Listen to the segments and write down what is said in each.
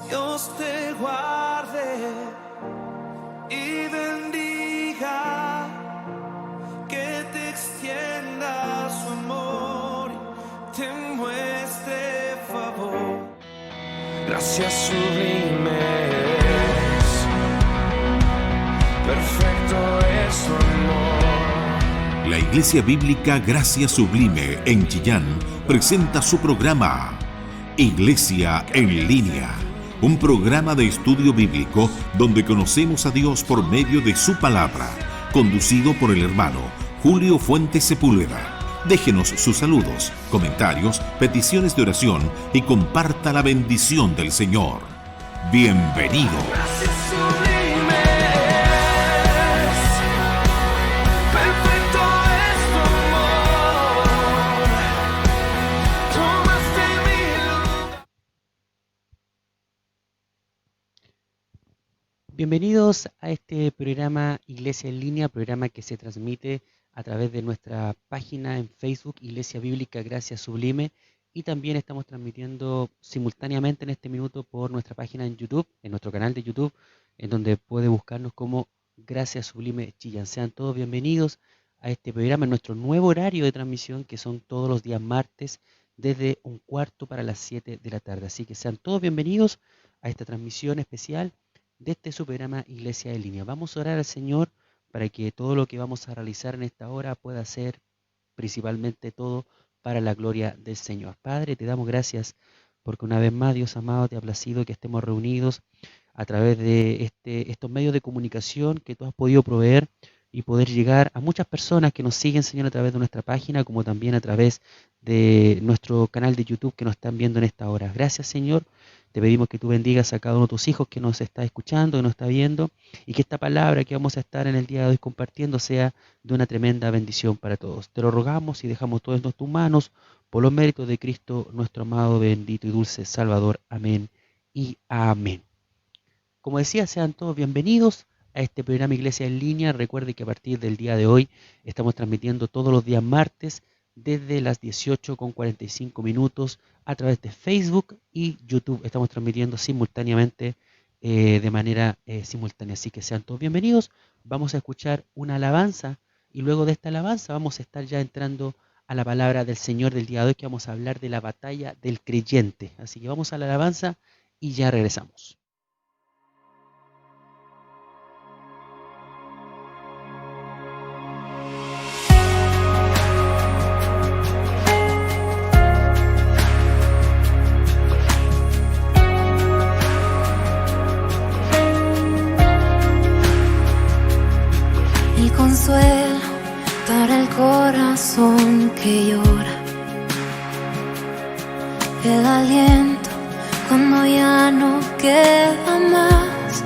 Dios te guarde y bendiga, que te extienda su amor y te muestre favor. Gracias sublimes, perfecto es su amor. La Iglesia Bíblica Gracia Sublime en Chillán presenta su programa Iglesia en Línea, un programa de estudio bíblico donde conocemos a Dios por medio de su palabra, conducido por el hermano Julio Fuentes Sepúlveda. Déjenos sus saludos, comentarios, peticiones de oración y comparta la bendición del Señor. Bienvenido. Bienvenidos a este programa Iglesia en Línea, programa que se transmite a través de nuestra página en Facebook, Iglesia Bíblica Gracia Sublime, y también estamos transmitiendo simultáneamente en este minuto por nuestra página en YouTube, en nuestro canal de YouTube, en donde puede buscarnos como Gracia Sublime Chillán. Sean todos bienvenidos a este programa, en nuestro nuevo horario de transmisión, que son todos los días martes, desde 1:15 para las 7 de la tarde. Así que sean todos bienvenidos a esta transmisión especial de este su programa Iglesia en Línea. Vamos a orar al Señor para que todo lo que vamos a realizar en esta hora pueda ser principalmente todo para la gloria del Señor. Padre, te damos gracias porque una vez más, Dios amado, te ha placido que estemos reunidos a través de estos medios de comunicación que tú has podido proveer y poder llegar a muchas personas que nos siguen, Señor, a través de nuestra página, como también a través de nuestro canal de YouTube que nos están viendo en esta hora. Gracias, Señor. Te pedimos que tú bendigas a cada uno de tus hijos que nos está escuchando, que nos está viendo, y que esta palabra que vamos a estar en el día de hoy compartiendo sea de una tremenda bendición para todos. Te lo rogamos y dejamos todo en tus manos, por los méritos de Cristo, nuestro amado, bendito y dulce Salvador. Amén y amén. Como decía, sean todos bienvenidos a este programa Iglesia en Línea. Recuerde que a partir del día de hoy estamos transmitiendo todos los días martes desde las 18:45 a través de Facebook y YouTube. Estamos transmitiendo simultáneamente de manera simultánea. Así que sean todos bienvenidos. Vamos a escuchar una alabanza y luego de esta alabanza vamos a estar ya entrando a la palabra del Señor del día de hoy, que vamos a hablar de la batalla del creyente. Así que vamos a la alabanza y ya regresamos. Consuelo para el corazón que llora, el aliento cuando ya no queda más,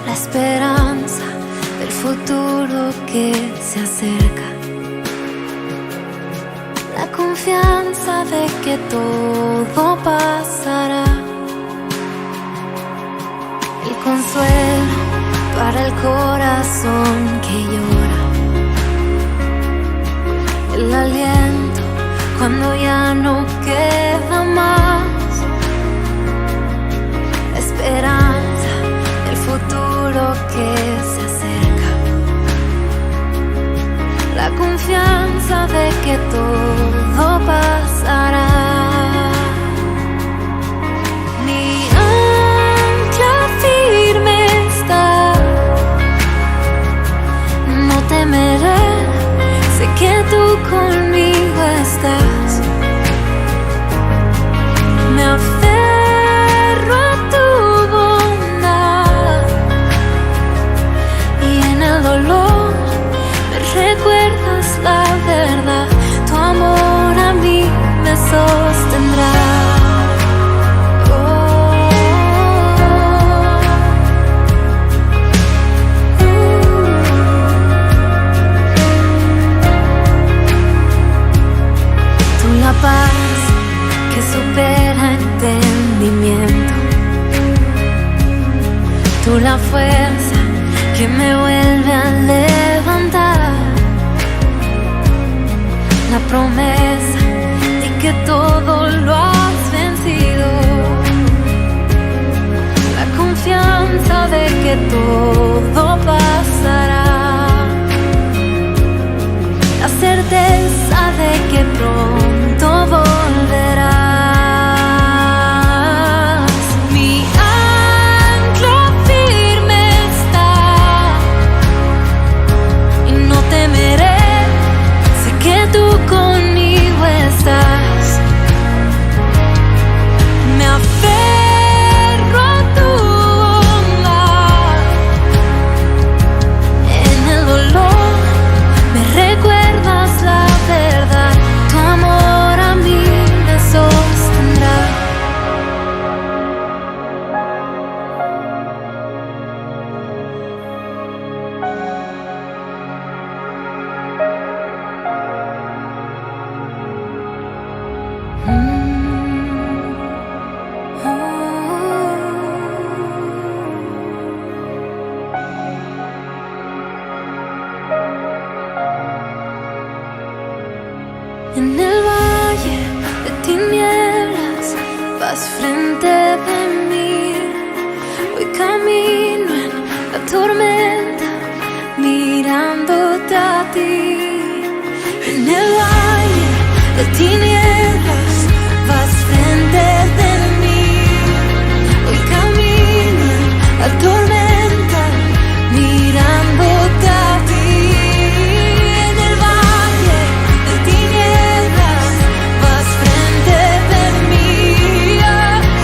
la esperanza del futuro que se acerca, la confianza de que todo pasará, el consuelo para el corazón que llora, el aliento cuando ya no queda más, la esperanza del futuro que se acerca, la confianza de que todo pasará. Mi ancla firme está, temeré, sé que tú conmigo estás. Me aferro a tu bondad y en el dolor me recuerdas la verdad. Tu amor a mí me sostendrá. Paz que supera entendimiento, tú la fuerza que me vuelve a levantar, la promesa de que todo lo has vencido. esperanza de que todo pasará, la certeza de que pronto volverás. Mi ancla firme está y no temeré, sé que tú conmigo estás. Me aferro a tu bondad, en el dolor me recuerdas la verdad, tu amor a mí me sostendrá. En el valle de tinieblas vas frente de mí. Voy camino en la tormenta, mirándote a ti. En el valle de tinieblas vas frente de mí. Voy camino en la tormenta, mirándote a ti. En el valle de tinieblas vas frente de mí.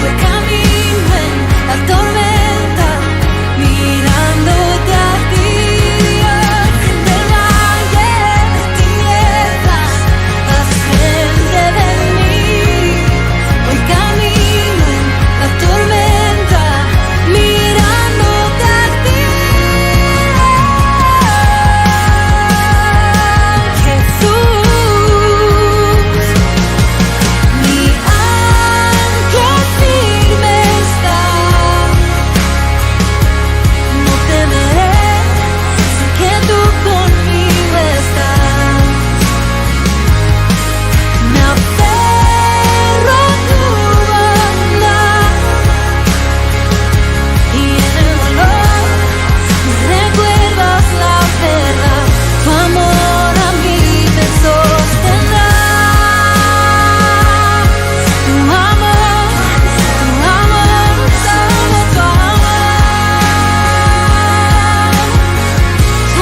Voy camino en la tormenta, mirándote a ti. En el valle de tinieblas vas frente de mí. Voy camino en la tormenta, mirándote a ti. Jesús, mi ancla firme está, no temeré, sé que tú conmigo estás. Me aferro a tu bondad y en el dolor me recuerdas la verdad, tu amor a mí me sostendrá. Tu amor, tu amor, solo tu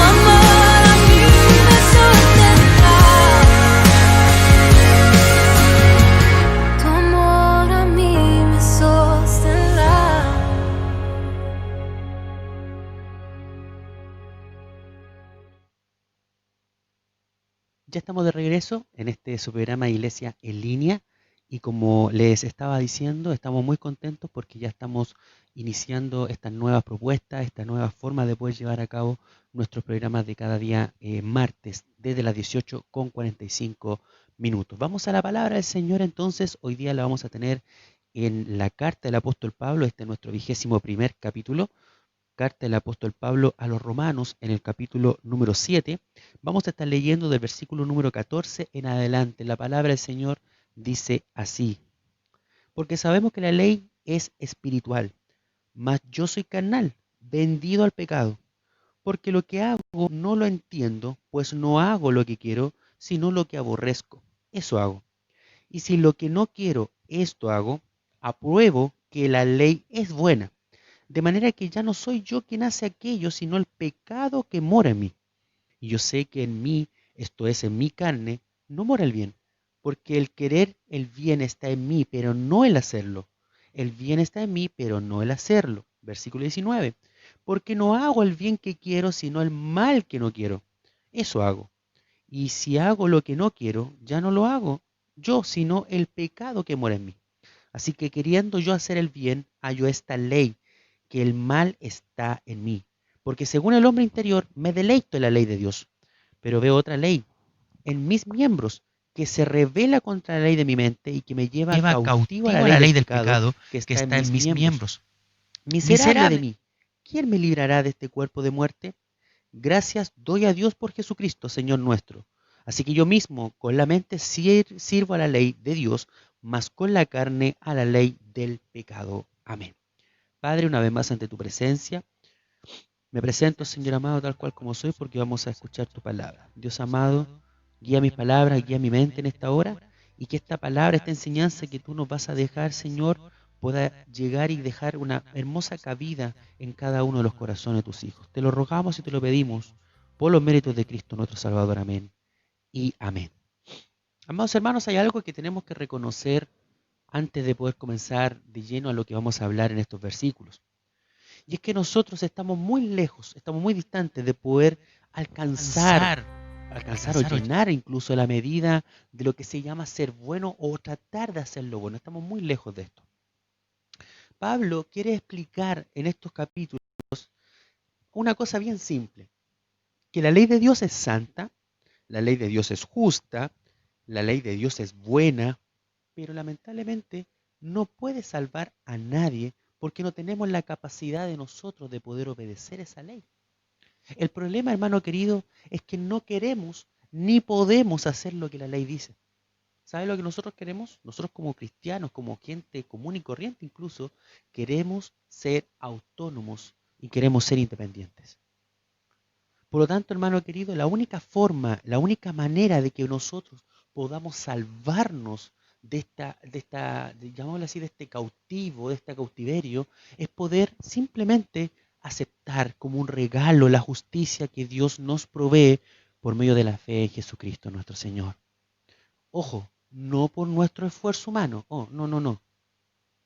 amor a mí me sostendrá. Tu amor a mí me sostendrá. Ya estamos de regreso en su programa Iglesia en Línea y como les estaba diciendo, estamos muy contentos porque ya estamos iniciando estas nuevas propuestas, esta nueva forma de poder llevar a cabo nuestros programas de cada día martes desde las 18:45 minutos. Vamos a la palabra del Señor entonces, hoy día la vamos a tener en la carta del apóstol Pablo, este es nuestro 21º capítulo. Carta del apóstol Pablo a los Romanos en el capítulo número 7. Vamos a estar leyendo del versículo número 14 en adelante. La palabra del Señor dice así: porque sabemos que la ley es espiritual, mas yo soy carnal, vendido al pecado. Porque lo que hago no lo entiendo, pues no hago lo que quiero, sino lo que aborrezco. Eso hago. Y si lo que no quiero, esto hago, apruebo que la ley es buena. De manera que ya no soy yo quien hace aquello, sino el pecado que mora en mí. Y yo sé que en mí, esto es, en mi carne, no mora el bien. Porque el querer el bien está en mí, pero no el hacerlo. El bien está en mí, pero no el hacerlo. Versículo 19. Porque no hago el bien que quiero, sino el mal que no quiero. Eso hago. Y si hago lo que no quiero, ya no lo hago yo, sino el pecado que mora en mí. Así que queriendo yo hacer el bien, hallo esta ley, que el mal está en mí. Porque según el hombre interior me deleito en la ley de Dios. Pero veo otra ley en mis miembros que se revela contra la ley de mi mente y que me lleva cautivo a la ley del pecado que está en mis miembros. Miserable de mí, ¿quién me librará de este cuerpo de muerte? Gracias doy a Dios por Jesucristo, Señor nuestro. Así que yo mismo con la mente sirvo a la ley de Dios, mas con la carne a la ley del pecado. Amén. Padre, una vez más ante tu presencia, me presento, Señor amado, tal cual como soy, porque vamos a escuchar tu palabra. Dios amado, guía mis palabras, guía mi mente en esta hora, y que esta palabra, esta enseñanza que tú nos vas a dejar, Señor, pueda llegar y dejar una hermosa cabida en cada uno de los corazones de tus hijos. Te lo rogamos y te lo pedimos por los méritos de Cristo nuestro Salvador. Amén y amén. Amados hermanos, hay algo que tenemos que reconocer antes de poder comenzar de lleno a lo que vamos a hablar en estos versículos. Y es que nosotros estamos muy lejos, estamos muy distantes de poder alcanzar o llenar incluso la medida de lo que se llama ser bueno o tratar de hacerlo bueno. Estamos muy lejos de esto. Pablo quiere explicar en estos capítulos una cosa bien simple, que la ley de Dios es santa, la ley de Dios es justa, la ley de Dios es buena, pero lamentablemente no puede salvar a nadie porque no tenemos la capacidad de nosotros de poder obedecer esa ley. El problema, hermano querido, es que no queremos ni podemos hacer lo que la ley dice. ¿Sabe lo que nosotros queremos? Nosotros como cristianos, como gente común y corriente incluso, queremos ser autónomos y queremos ser independientes. Por lo tanto, hermano querido, la única forma, la única manera de que nosotros podamos salvarnos llamémoslo así, de este cautivo, de este cautiverio, es poder simplemente aceptar como un regalo la justicia que Dios nos provee por medio de la fe en Jesucristo nuestro Señor. Ojo, no por nuestro esfuerzo humano, no.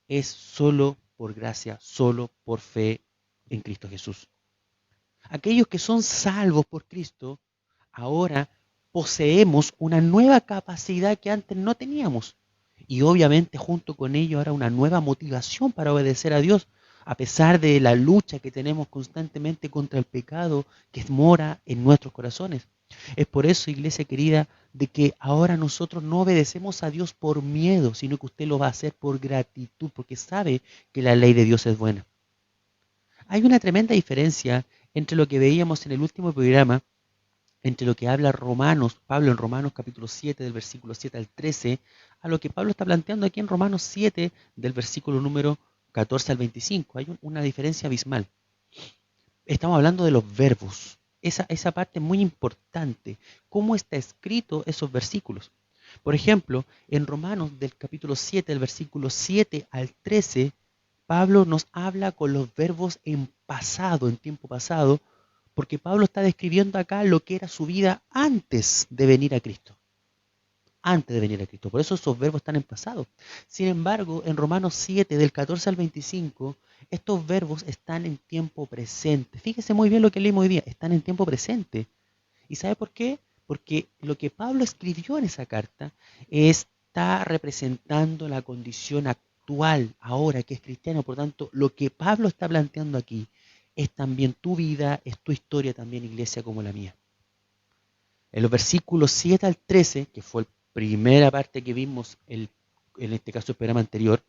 Es solo por gracia, solo por fe en Cristo Jesús. Aquellos que son salvos por Cristo, ahora poseemos una nueva capacidad que antes no teníamos. Y obviamente junto con ello ahora una nueva motivación para obedecer a Dios, a pesar de la lucha que tenemos constantemente contra el pecado que mora en nuestros corazones. Es por eso, iglesia querida, de que ahora nosotros no obedecemos a Dios por miedo, sino que usted lo va a hacer por gratitud, porque sabe que la ley de Dios es buena. Hay una tremenda diferencia entre lo que veíamos en el último programa, entre lo que habla Pablo en Romanos capítulo 7 del versículo 7 al 13, a lo que Pablo está planteando aquí en Romanos 7 del versículo número 14 al 25. Hay una diferencia abismal. Estamos hablando de los verbos. Esa parte es muy importante. ¿Cómo está escrito esos versículos? Por ejemplo, en Romanos del capítulo 7, del versículo 7 al 13, Pablo nos habla con los verbos en pasado, en tiempo pasado, porque Pablo está describiendo acá lo que era su vida antes de venir a Cristo. Antes de venir a Cristo. Por eso esos verbos están en pasado. Sin embargo, en Romanos 7, del 14 al 25, estos verbos están en tiempo presente. Fíjese muy bien lo que leímos hoy día. Están en tiempo presente. ¿Y sabe por qué? Porque lo que Pablo escribió en esa carta está representando la condición actual, ahora que es cristiano. Por tanto, lo que Pablo está planteando aquí es también tu vida, es tu historia también, iglesia, como la mía. En los versículos 7 al 13, que fue la primera parte que vimos en este caso el programa anterior,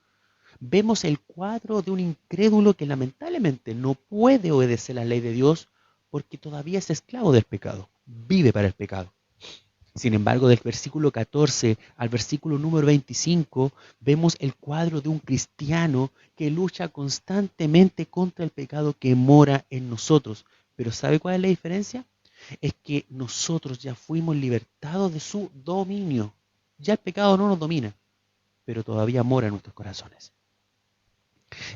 vemos el cuadro de un incrédulo que lamentablemente no puede obedecer la ley de Dios porque todavía es esclavo del pecado, vive para el pecado. Sin embargo, del versículo 14 al versículo número 25, vemos el cuadro de un cristiano que lucha constantemente contra el pecado que mora en nosotros. Pero ¿sabe cuál es la diferencia? Es que nosotros ya fuimos libertados de su dominio. Ya el pecado no nos domina, pero todavía mora en nuestros corazones.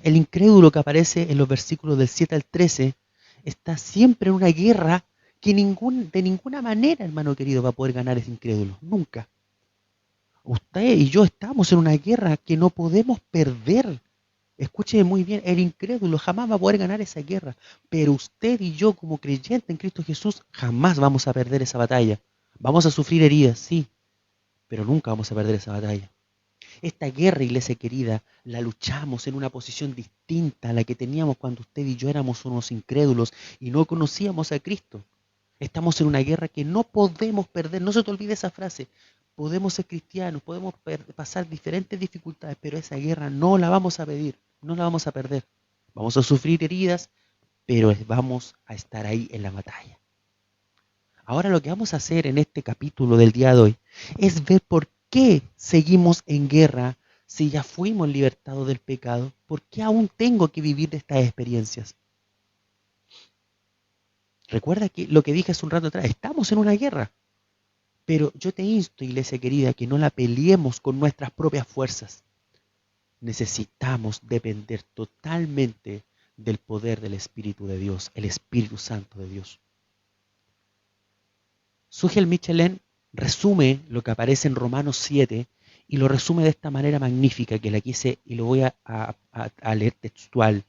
El incrédulo que aparece en los versículos del 7 al 13 está siempre en una guerra que de ninguna manera, hermano querido, va a poder ganar ese incrédulo. Nunca. Usted y yo estamos en una guerra que no podemos perder. Escúcheme muy bien, el incrédulo jamás va a poder ganar esa guerra. Pero usted y yo, como creyentes en Cristo Jesús, jamás vamos a perder esa batalla. Vamos a sufrir heridas, sí, pero nunca vamos a perder esa batalla. Esta guerra, iglesia querida, la luchamos en una posición distinta a la que teníamos cuando usted y yo éramos unos incrédulos y no conocíamos a Cristo. Estamos en una guerra que no podemos perder. No se te olvide esa frase. Podemos ser cristianos, podemos pasar diferentes dificultades, pero esa guerra no la vamos a pedir, no la vamos a perder. Vamos a sufrir heridas, pero vamos a estar ahí en la batalla. Ahora lo que vamos a hacer en este capítulo del día de hoy es ver por qué seguimos en guerra Si ya fuimos libertados del pecado, ¿por qué aún tengo que vivir de estas experiencias? Recuerda que lo que dije hace un rato atrás, estamos en una guerra. Pero yo te insto, iglesia querida, que no la peleemos con nuestras propias fuerzas. Necesitamos depender totalmente del poder del Espíritu de Dios, el Espíritu Santo de Dios. Sugel Michelin resume lo que aparece en Romanos 7 y lo resume de esta manera magnífica que la quise y lo voy a leer textual.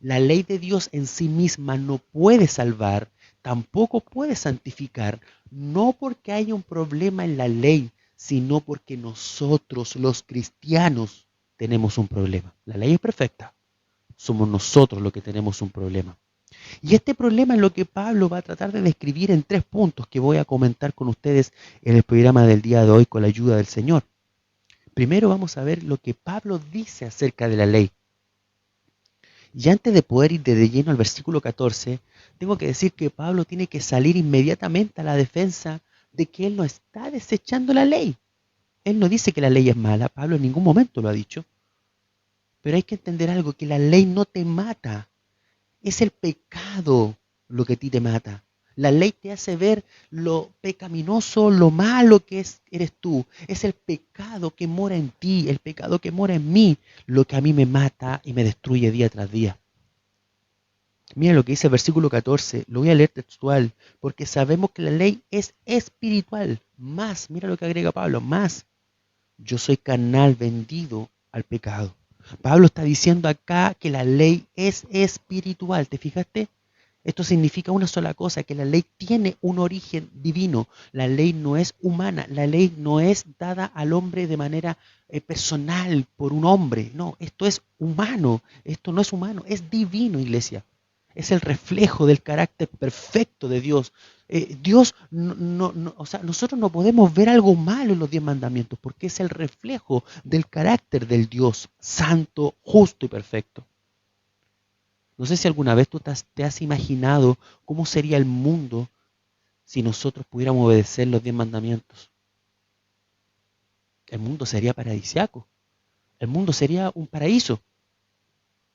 La ley de Dios en sí misma no puede salvar, tampoco puede santificar, no porque haya un problema en la ley, sino porque nosotros los cristianos tenemos un problema. La ley es perfecta, somos nosotros los que tenemos un problema. Y este problema es lo que Pablo va a tratar de describir en 3 puntos que voy a comentar con ustedes en el programa del día de hoy con la ayuda del Señor. Primero vamos a ver lo que Pablo dice acerca de la ley. Y antes de poder ir de lleno al versículo 14, tengo que decir que Pablo tiene que salir inmediatamente a la defensa de que él no está desechando la ley. Él no dice que la ley es mala, Pablo en ningún momento lo ha dicho. Pero hay que entender algo, que la ley no te mata. Es el pecado lo que a ti te mata. La ley te hace ver lo pecaminoso, lo malo que eres tú. Es el pecado que mora en ti, el pecado que mora en mí, lo que a mí me mata y me destruye día tras día. Mira lo que dice el versículo 14, lo voy a leer textual, porque sabemos que la ley es espiritual. Más, mira lo que agrega Pablo, más. Yo soy carnal vendido al pecado. Pablo está diciendo acá que la ley es espiritual. ¿Te fijaste? Esto significa una sola cosa, que la ley tiene un origen divino. La ley no es humana, la ley no es dada al hombre de manera personal por un hombre. No, esto es humano, esto no es humano, es divino, iglesia. Es el reflejo del carácter perfecto de Dios. Nosotros no podemos ver algo malo en los 10 mandamientos porque es el reflejo del carácter del Dios santo, justo y perfecto. No sé si alguna vez tú te has imaginado cómo sería el mundo si nosotros pudiéramos obedecer los 10 mandamientos. El mundo sería paradisiaco. El mundo sería un paraíso.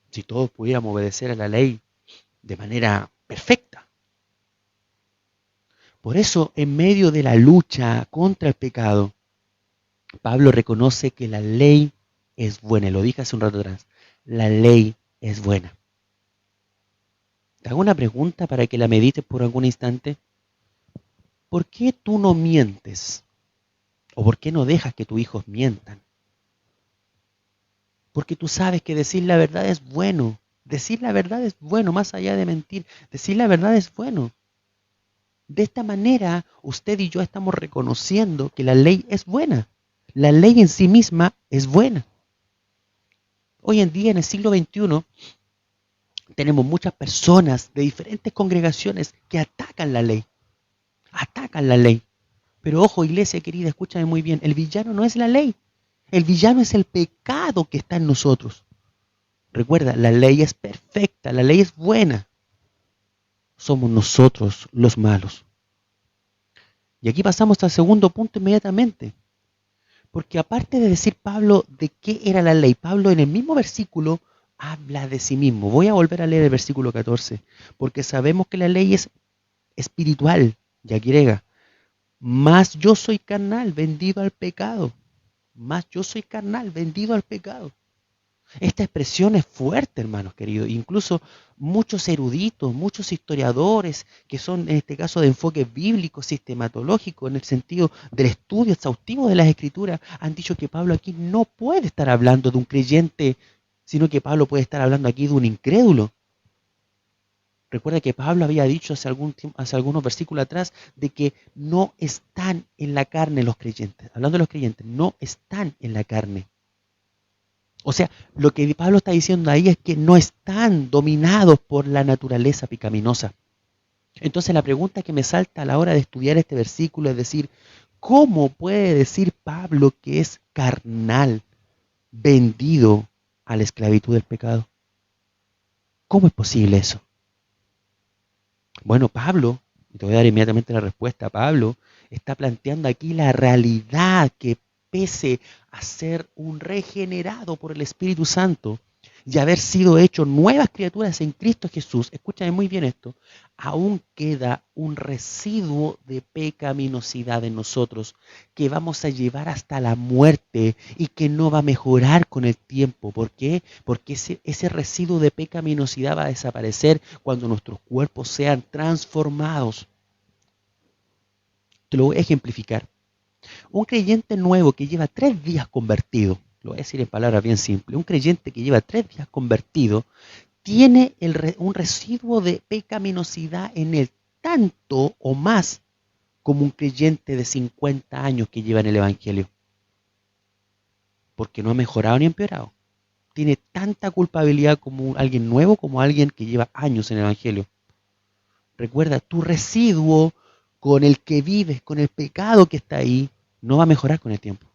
Si todos pudiéramos obedecer a la ley de manera perfecta. Por eso, en medio de la lucha contra el pecado, Pablo reconoce que la ley es buena. Lo dije hace un rato atrás. La ley es buena. Te hago una pregunta para que la medites por algún instante. ¿Por qué tú no mientes? ¿O por qué no dejas que tus hijos mientan? Porque tú sabes que decir la verdad es bueno. Decir la verdad es bueno, más allá de mentir. Decir la verdad es bueno. De esta manera, usted y yo estamos reconociendo que la ley es buena. La ley en sí misma es buena. Hoy en día, en el siglo XXI, tenemos muchas personas de diferentes congregaciones que atacan la ley. Atacan la ley. Pero ojo, iglesia querida, escúchame muy bien. El villano no es la ley. El villano es el pecado que está en nosotros. Recuerda, la ley es perfecta, la ley es buena. Somos nosotros los malos. Y aquí pasamos al segundo punto inmediatamente. Porque aparte de decir Pablo de qué era la ley, Pablo en el mismo versículo habla de sí mismo. Voy a volver a leer el versículo 14. Porque sabemos que la ley es espiritual, y agrega, mas yo soy carnal, vendido al pecado. Mas yo soy carnal, vendido al pecado. Esta expresión es fuerte, hermanos queridos. Incluso muchos eruditos, muchos historiadores que son en este caso de enfoque bíblico, sistematológico, en el sentido del estudio exhaustivo de las Escrituras, han dicho que Pablo aquí no puede estar hablando de un creyente, sino que Pablo puede estar hablando aquí de un incrédulo. Recuerda que Pablo había dicho hace algunos versículos atrás de que no están en la carne los creyentes. Hablando de los creyentes, no están en la carne. O sea, lo que Pablo está diciendo ahí es que no están dominados por la naturaleza pecaminosa. Entonces la pregunta que me salta a la hora de estudiar este versículo es decir, ¿cómo puede decir Pablo que es carnal, vendido a la esclavitud del pecado? ¿Cómo es posible eso? Bueno, Pablo, y te voy a dar inmediatamente la respuesta, Pablo está planteando aquí la realidad que pese a ser un regenerado por el Espíritu Santo y haber sido hecho nuevas criaturas en Cristo Jesús, escúchame muy bien esto, aún queda un residuo de pecaminosidad en nosotros que vamos a llevar hasta la muerte y que no va a mejorar con el tiempo. ¿Por qué? Porque ese residuo de pecaminosidad va a desaparecer cuando nuestros cuerpos sean transformados. Te lo voy a ejemplificar. Un creyente nuevo que lleva 3 días convertido, lo voy a decir en palabras bien simples, un creyente que lleva 3 días convertido tiene un residuo de pecaminosidad en él tanto o más como un creyente de 50 años que lleva en el Evangelio. Porque no ha mejorado ni empeorado. Tiene tanta culpabilidad como alguien nuevo como alguien que lleva años en el Evangelio. Recuerda, tu residuo con el que vives, con el pecado que está ahí, no va a mejorar con el tiempo.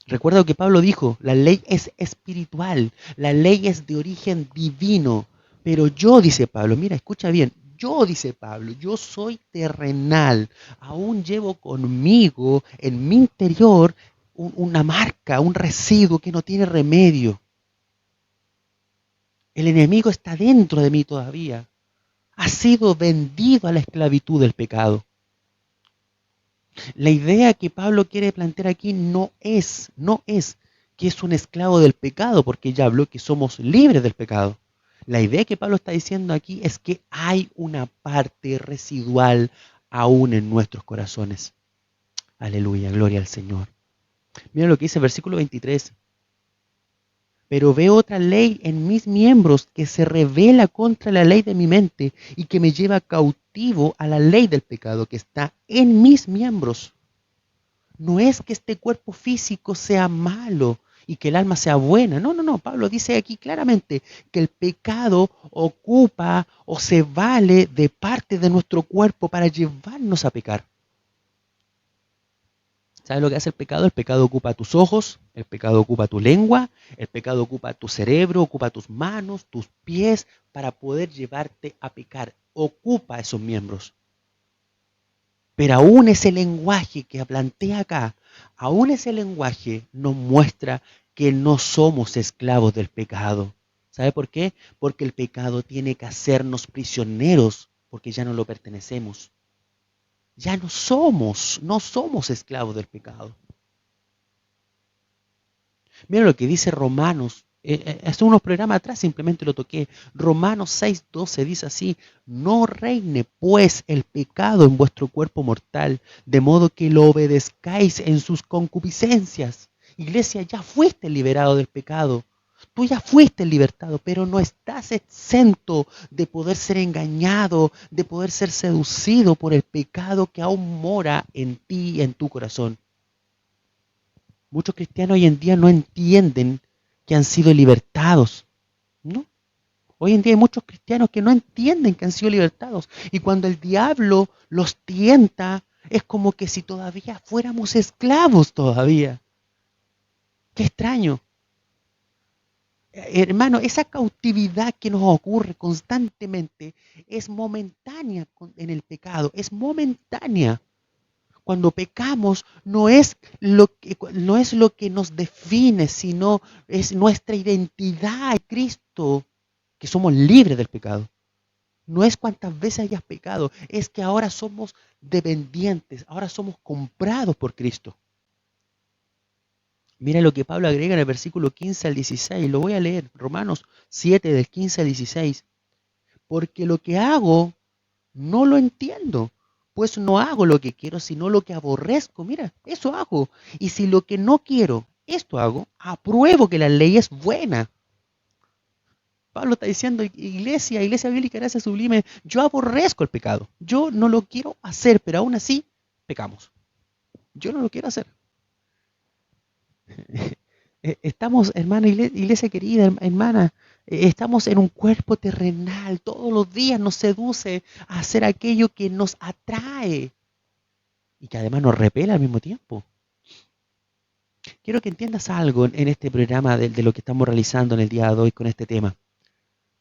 Recuerda lo que Pablo dijo, la ley es espiritual, la ley es de origen divino, pero yo, dice Pablo, mira, escucha bien, yo, dice Pablo, yo soy terrenal, aún llevo conmigo en mi interior una marca, un residuo que no tiene remedio. El enemigo está dentro de mí todavía, ha sido vendido a la esclavitud del pecado. La idea que Pablo quiere plantear aquí no es que es un esclavo del pecado, porque ya habló que somos libres del pecado. La idea que Pablo está diciendo aquí es que hay una parte residual aún en nuestros corazones. Aleluya, gloria al Señor. Mira lo que dice el versículo 23. Pero veo otra ley en mis miembros que se rebela contra la ley de mi mente y que me lleva cautivo a la ley del pecado que está en mis miembros. No es que este cuerpo físico sea malo y que el alma sea buena. No. Pablo dice aquí claramente que el pecado ocupa o se vale de parte de nuestro cuerpo para llevarnos a pecar. ¿Sabes lo que hace el pecado? El pecado ocupa tus ojos, el pecado ocupa tu lengua, el pecado ocupa tu cerebro, ocupa tus manos, tus pies, para poder llevarte a pecar. Ocupa esos miembros. Pero aún ese lenguaje que plantea acá, aún ese lenguaje nos muestra que no somos esclavos del pecado. ¿Sabe por qué? Porque el pecado tiene que hacernos prisioneros, porque ya no lo pertenecemos. Ya no somos esclavos del pecado. Mira lo que dice Romanos. Hace unos programas atrás simplemente lo toqué. Romanos 6:12 dice así: no reine pues el pecado en vuestro cuerpo mortal, de modo que lo obedezcáis en sus concupiscencias. Iglesia, ya fuiste liberado del pecado. Tú ya fuiste libertado, pero no estás exento de poder ser engañado, de poder ser seducido por el pecado que aún mora en ti y en tu corazón. Muchos cristianos hoy en día no entienden que han sido libertados, ¿no? Hoy en día hay muchos cristianos que no entienden que han sido libertados. Y cuando el diablo los tienta, es como que si todavía fuéramos esclavos todavía. Qué extraño. Hermano, esa cautividad que nos ocurre constantemente es momentánea en el pecado, es momentánea. Cuando pecamos no es lo que nos define, sino es nuestra identidad en Cristo, que somos libres del pecado. No es cuántas veces hayas pecado, es que ahora somos dependientes, ahora somos comprados por Cristo. Mira lo que Pablo agrega en el versículo 15 al 16. Lo voy a leer. Romanos 7, del 15 al 16. Porque lo que hago no lo entiendo, pues no hago lo que quiero, sino lo que aborrezco. Mira, eso hago. Y si lo que no quiero, esto hago, apruebo que la ley es buena. Pablo está diciendo, iglesia bíblica, gracia sublime, yo aborrezco el pecado. Yo no lo quiero hacer, pero aún así pecamos. Yo no lo quiero hacer. Estamos, hermana, iglesia querida, hermana, estamos en un cuerpo terrenal. Todos los días nos seduce a hacer aquello que nos atrae y que además nos repela al mismo tiempo. Quiero que entiendas algo en este programa de lo que estamos realizando en el día de hoy con este tema.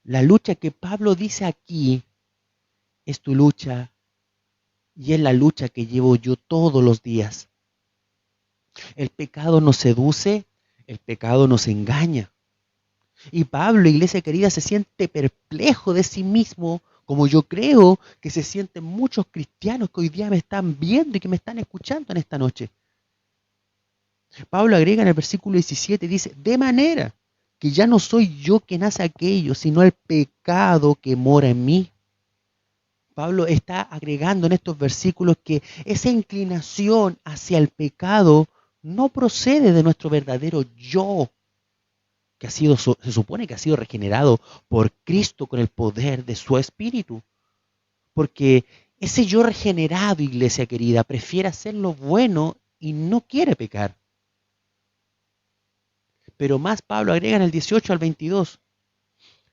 La lucha que Pablo dice aquí es tu lucha y es la lucha que llevo yo todos los días. El pecado nos seduce, el pecado nos engaña. Y Pablo, iglesia querida, se siente perplejo de sí mismo, como yo creo que se sienten muchos cristianos que hoy día me están viendo y que me están escuchando en esta noche. Pablo agrega en el versículo 17, dice, de manera que ya no soy yo quien hace aquello, sino el pecado que mora en mí. Pablo está agregando en estos versículos que esa inclinación hacia el pecado no procede de nuestro verdadero yo, que se supone que ha sido regenerado por Cristo con el poder de su Espíritu. Porque ese yo regenerado, iglesia querida, prefiere hacer lo bueno y no quiere pecar. Pero más Pablo agrega en el 18 al 22.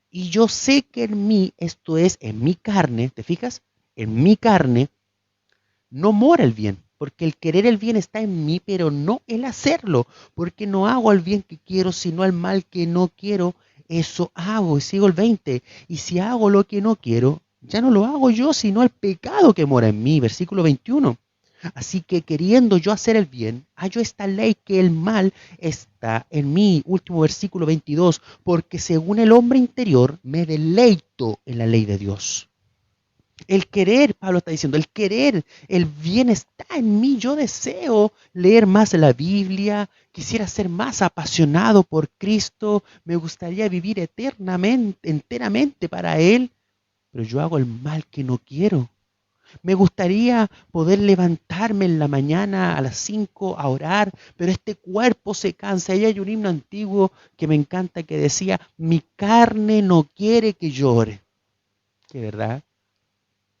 Y yo sé que en mí, esto es, en mi carne, ¿te fijas? En mi carne no mora el bien, porque el querer el bien está en mí, pero no el hacerlo, porque no hago el bien que quiero, sino el mal que no quiero, eso hago. Y sigo el 20. Y si hago lo que no quiero, ya no lo hago yo, sino el pecado que mora en mí. Versículo 21. Así que queriendo yo hacer el bien, hallo esta ley que el mal está en mí. Último versículo 22. Porque según el hombre interior me deleito en la ley de Dios. El querer, Pablo está diciendo, el querer, el bien está en mí. Yo deseo leer más la Biblia, quisiera ser más apasionado por Cristo, me gustaría vivir enteramente para Él, pero yo hago el mal que no quiero. Me gustaría poder levantarme en la mañana a las 5 a orar, pero este cuerpo se cansa. Y hay un himno antiguo que me encanta que decía, mi carne no quiere que llore. ¿Qué verdad?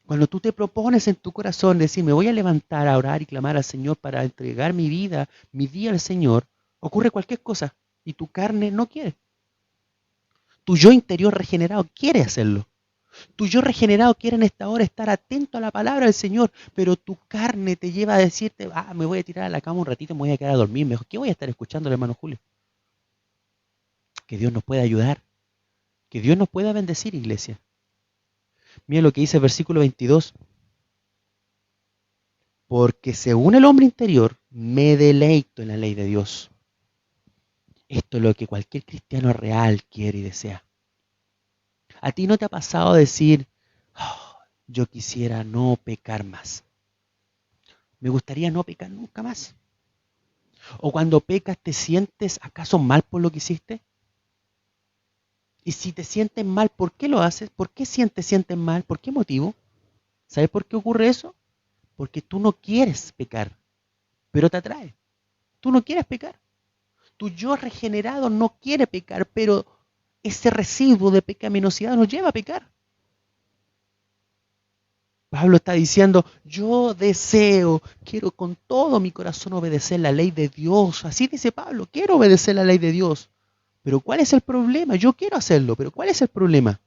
Cuando tú te propones en tu corazón decir, me voy a levantar a orar y clamar al Señor para entregar mi vida, mi día al Señor, ocurre cualquier cosa y tu carne no quiere. Tu yo interior regenerado quiere hacerlo. Tu yo regenerado quiere en esta hora estar atento a la palabra del Señor, pero tu carne te lleva a decirte, me voy a tirar a la cama un ratito, me voy a quedar a dormir mejor. ¿Qué voy a estar escuchando al hermano Julio? Que Dios nos pueda ayudar, que Dios nos pueda bendecir, iglesia. Mira lo que dice el versículo 22. Porque según el hombre interior me deleito en la ley de Dios. Esto es lo que cualquier cristiano real quiere y desea. ¿A ti no te ha pasado decir, yo quisiera no pecar más? Me gustaría no pecar nunca más. ¿O cuando pecas te sientes acaso mal por lo que hiciste? Y si te sientes mal, ¿por qué lo haces? ¿Por qué sientes mal? ¿Por qué motivo? ¿Sabes por qué ocurre eso? Porque tú no quieres pecar, pero te atrae. Tú no quieres pecar. Tu yo regenerado no quiere pecar, pero ese residuo de pecaminosidad nos lleva a pecar. Pablo está diciendo, yo quiero con todo mi corazón obedecer la ley de Dios. Así dice Pablo, quiero obedecer la ley de Dios. Pero ¿cuál es el problema? Yo quiero hacerlo, pero ¿cuál es el problema?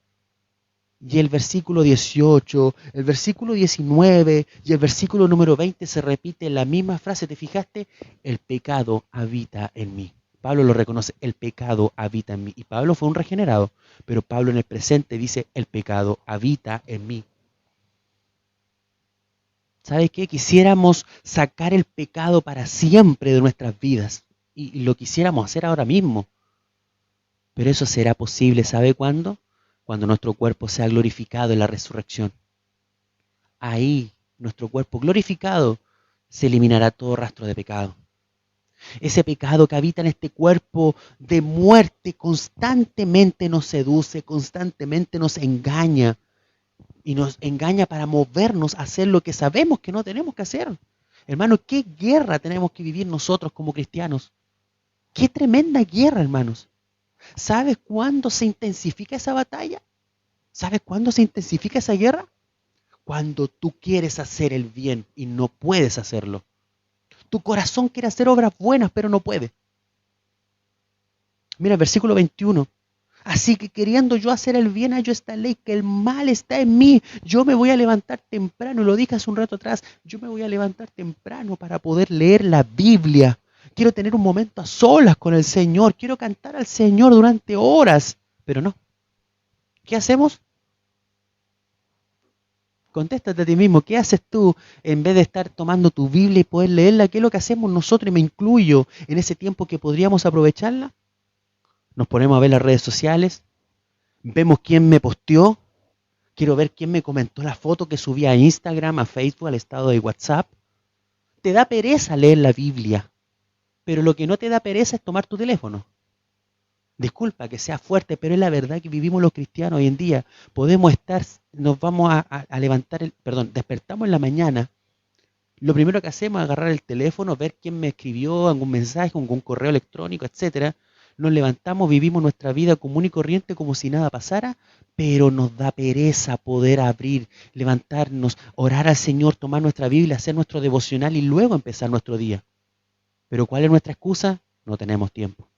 Y el versículo 18, el versículo 19 y el versículo número 20 se repite la misma frase. ¿Te fijaste? El pecado habita en mí. Pablo lo reconoce, el pecado habita en mí. Y Pablo fue un regenerado, pero Pablo en el presente dice, el pecado habita en mí. ¿Sabes qué? Quisiéramos sacar el pecado para siempre de nuestras vidas. Y lo quisiéramos hacer ahora mismo. Pero eso será posible, ¿sabe cuándo? Cuando nuestro cuerpo sea glorificado en la resurrección. Ahí, nuestro cuerpo glorificado, se eliminará todo rastro de pecado. Ese pecado que habita en este cuerpo de muerte constantemente nos seduce, constantemente nos engaña. Y nos engaña para movernos a hacer lo que sabemos que no tenemos que hacer. Hermanos, ¿qué guerra tenemos que vivir nosotros como cristianos? ¡Qué tremenda guerra, hermanos! ¿Sabes cuándo se intensifica esa batalla? ¿Sabes cuándo se intensifica esa guerra? Cuando tú quieres hacer el bien y no puedes hacerlo. Tu corazón quiere hacer obras buenas, pero no puede. Mira el versículo 21. Así que queriendo yo hacer el bien, hallo esta ley, que el mal está en mí. Yo me voy a levantar temprano, lo dije hace un rato atrás, yo me voy a levantar temprano para poder leer la Biblia. Quiero tener un momento a solas con el Señor, quiero cantar al Señor durante horas, pero no. ¿Qué hacemos? Contéstate a ti mismo, ¿qué haces tú en vez de estar tomando tu Biblia y poder leerla? ¿Qué es lo que hacemos nosotros? Y me incluyo en ese tiempo que podríamos aprovecharla. Nos ponemos a ver las redes sociales, vemos quién me posteó, quiero ver quién me comentó la foto que subí a Instagram, a Facebook, al estado de WhatsApp. Te da pereza leer la Biblia, pero lo que no te da pereza es tomar tu teléfono. Disculpa que sea fuerte, pero es la verdad que vivimos los cristianos hoy en día. Podemos estar, nos vamos a levantar, despertamos en la mañana. Lo primero que hacemos es agarrar el teléfono, ver quién me escribió, algún mensaje, algún correo electrónico, etcétera. Nos levantamos, vivimos nuestra vida común y corriente como si nada pasara, pero nos da pereza poder abrir, levantarnos, orar al Señor, tomar nuestra Biblia, hacer nuestro devocional y luego empezar nuestro día. Pero ¿cuál es nuestra excusa? No tenemos tiempo.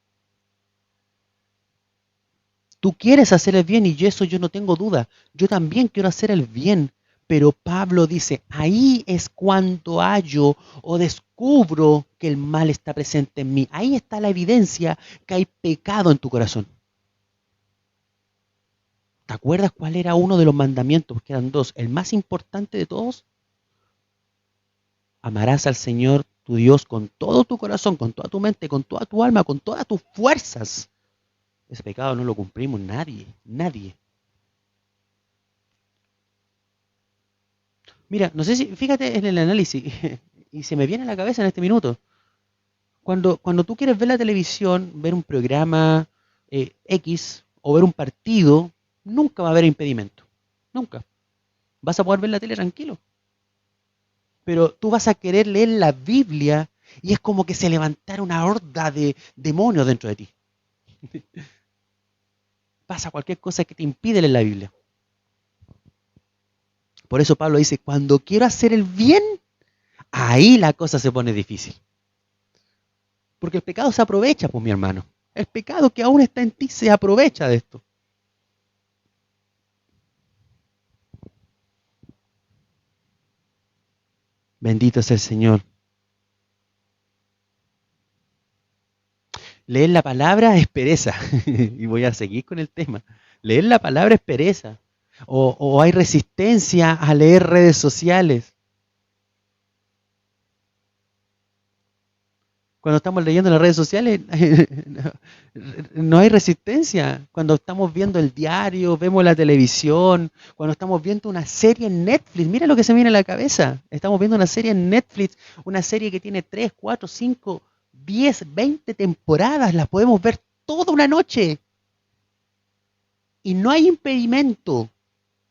Tú quieres hacer el bien y eso yo no tengo duda. Yo también quiero hacer el bien. Pero Pablo dice, ahí es cuando hallo o descubro que el mal está presente en mí. Ahí está la evidencia que hay pecado en tu corazón. ¿Te acuerdas cuál era uno de los mandamientos? Porque eran dos. El más importante de todos. Amarás al Señor tu Dios con todo tu corazón, con toda tu mente, con toda tu alma, con todas tus fuerzas. Ese pecado no lo cumplimos nadie. Mira, no sé si, fíjate en el análisis, y se me viene a la cabeza en este minuto. Cuando tú quieres ver la televisión, ver un programa X o ver un partido, nunca va a haber impedimento. Nunca. Vas a poder ver la tele tranquilo. Pero tú vas a querer leer la Biblia y es como que se levantara una horda de demonios dentro de ti. Pasa cualquier cosa que te impide leer la Biblia. Por eso Pablo dice, cuando quiero hacer el bien, ahí la cosa se pone difícil. Porque el pecado se aprovecha, pues mi hermano. El pecado que aún está en ti se aprovecha de esto. Bendito es el Señor. Leer la palabra es pereza. Y voy a seguir con el tema. Leer la palabra es pereza. O hay resistencia a leer redes sociales. Cuando estamos leyendo las redes sociales, no hay resistencia. Cuando estamos viendo el diario, vemos la televisión, cuando estamos viendo una serie en Netflix, mira lo que se me viene a la cabeza. Estamos viendo una serie en Netflix, una serie que tiene 3, 4, 5, 10, 20 temporadas, las podemos ver toda una noche. Y no hay impedimento.